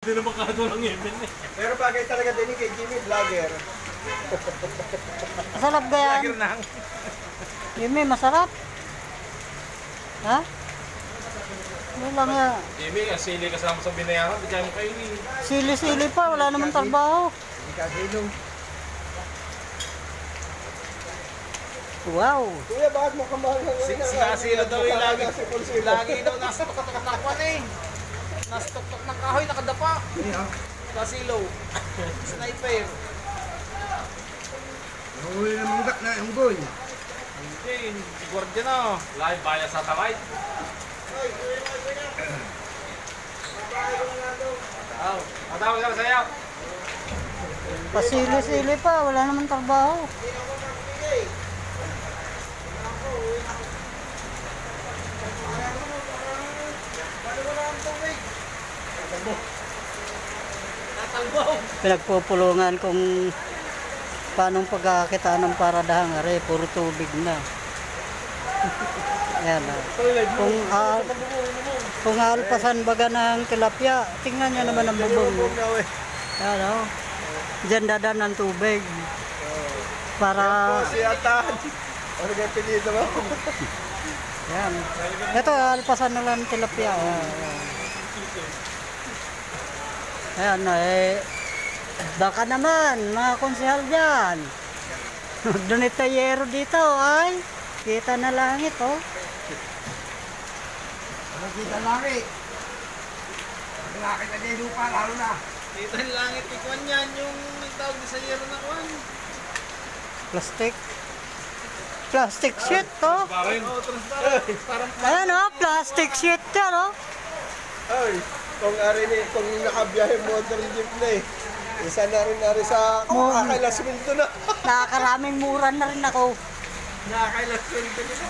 Hindi na makado ng Yemen eh. Pero bagay talaga din kay Jimmy, vlogger. Masarap ba yan? Lagir nang. Yumi, masarap. Ha? Ano lang yan? Jimmy, asili kasama sa binayaran. Di kaya mo kainin. Sili-sili pa, wala namang trabaho. Hindi ka silong. Wow. Kuya, bakit mo kamahal ng Sinasilo daw yung lagi. Lagi. Lagi daw nasa tuktok ng kwan eh. Nasa tuktok ng kahoy, nakadapa. Kasilo. Sniper. Nahuli ng mga na unggoy. Hindi, si Guardia na. Live via satellite. Oh, matawag ka sa'yo. Pasili-sili pa, wala namang trabaho. Pinagpupulungan kung paanong pagkakakitaan ng paradahang are, puro tubig na. Yan ah. Kung alpasan baga ng tilapia, tingnan nyo naman ang bubong. Yan oh. Diyan dadan ng tubig. Para... Siyatan. Ano kaya pinito mo? Yan. Ito, alpasan na lang ng tilapia. Ayan na eh. Baka naman, mga konsehal dyan. Donate tayero dito ay. Kita na langit oh. Ano kita langit? Langit na din lupa, lalo na. Kita yung langit, ikwan yan. Yung nagtawag sa yero na kwan. Plastic. Plastic sheet to. Parang, parang Ayan oh, plastic sheet yan oh. Ay, kung nakabiyahe modern jeep na eh. Isa na rin sa kakailas minto na. Nakakaraming mura na rin ako. Nakakailas minto na.